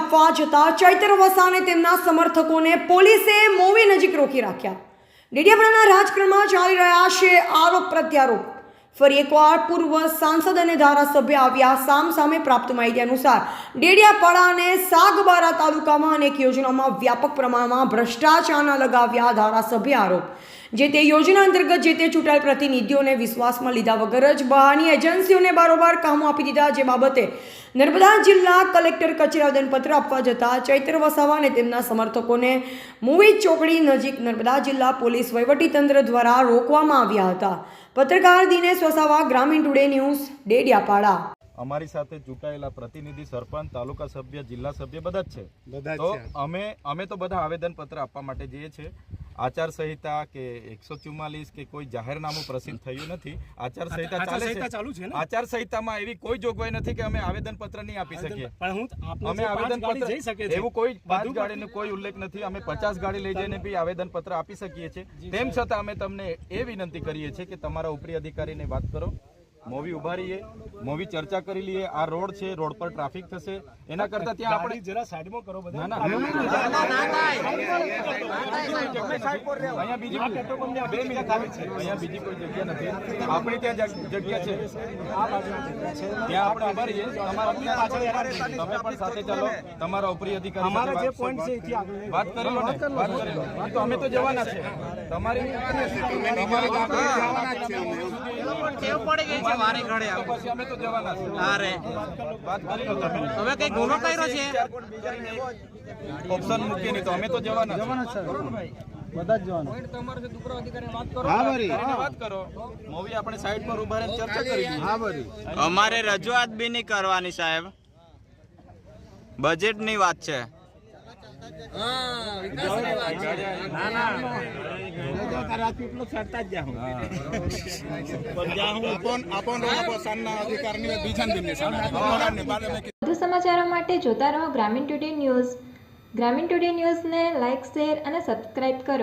આપવા જતા ચૈત્ર વસાને તેમના સમર્થકોને પોલીસે મોવી નજીક રોકી રાખ્યા। ડેડિયાપાડાના રાજકારણમાં ચાલી રહ્યા છે આરોપ પ્રત્યારોપ। ફરી એકવાર પૂર્વ સાંસદ અને ધારાસભ્ય આવ્યા સામસામે। પ્રાપ્ત માહિતી અનુસાર ડેડિયાપાડા અને સાગબારા તાલુકામાં અનેક યોજનાઓમાં વ્યાપક પ્રમાણમાં ભ્રષ્ટાચારના લગાવ્યા ધારાસભ્ય આરોપ। જે તે યોજના અંતર્ગત જે તે ચૂંટાયેલ પ્રતિનિધિઓને વિશ્વાસમાં લીધા વગર જ બહારની એજન્સીઓને બારોબાર કામો આપી દીધા। જે બાબતે નર્મદા જિલ્લા કલેક્ટર કચેરી આવેદનપત્ર આપવા જતા ચૈત્ર વસાવા અને તેમના સમર્થકોને મૂવી ચોકડી નજીક નર્મદા જિલ્લા પોલીસ વહીવટીતંત્ર દ્વારા રોકવામાં આવ્યા હતા। પત્રકાર દિનેશ વસાવા, ગ્રામીણ ટુડે ન્યૂઝ, ડેડિયાપાડા। અમારી સાથે ચૂંટાયેલા પ્રતિનિધિ, સરપંચ, તાલુકા સભ્ય, જિલ્લા સભ્ય બધા જ છે। તો અમે તો બધા આવેદનપત્ર આપવા માટે જઈએ છીએ। આચારસંહિતા કે 144 કે કોઈ જાહેરનામું પ્રસિદ્ધ થયું નથી। આચારસંહિતા ચાલુ છે। આચારસંહિતામાં એવી કોઈ જોગવાઈ નથી કે અમે આવેદનપત્ર નહીં આપી શકીએ। અમે આવેદનપત્ર એવું કોઈ 5 ગાડીનો કોઈ ઉલ્લેખ નથી। અમે 50 ગાડી લઈ જઈને બી આવેદનપત્ર આપી શકીએ છીએ। તેમ છતાં અમે તમને એ વિનંતી કરીએ છીએ કે તમારા ઉપરી અધિકારીને વાત કરો, મોવી ઉભા રહીએ, મોવી ચર્ચા કરી લઈએ। આ રોડ છે, રોડ પર ટ્રાફિક થશે, એના કરતા ત્યાં આપણે જરા સાઈડમાં કરો બધા। ના અહીંયા બીજી 2 મિનિટ ખાલી છે, અહીંયા બીજી કોઈ જગ્યા નથી। આપણી ત્યાં જગ્યા છે, આ બાજુ ત્યાં આપણે ઉભા રહીએ। તમારા પાછળ તમે પણ સાથે ચાલો, તમારા ઉપરી અધિકારી અમારા જે પોઈન્ટ છે એથી આગળ વાત કરી લો ને, વાત કરી લો। તો અમે તો જવાના છે, તમારી જવાના છે। ટેવ પડી ગઈ છે વારે ઘડે પછી અમે તો જવાના છે। અરે વાત કરી લો તમે। હવે કઈ ગુનો કર્યો છે ઓપ્શન મૂકે નહીં તો અમે તો જવાના છે। બધા જ જવાના પોઈન્ટ તમારે છે, ઉપરો અધિકારીને વાત કરો। હા ભરી વાત કરો, મૂવી આપણે સાઈડ પર ઊભા રહીને ચર્ચા કરી લઈએ। હા ભરી અમારે રજૂઆત બી નહીં કરવાની સાહેબ, બજેટની વાત છે। વધુ સમાચારો માટે જોતા રહો ગ્રામીણ ટુડે ન્યૂઝ। ગ્રામીણ ટુડે ન્યૂઝને લાઇક, શેર અને સબસ્ક્રાઇબ કરો।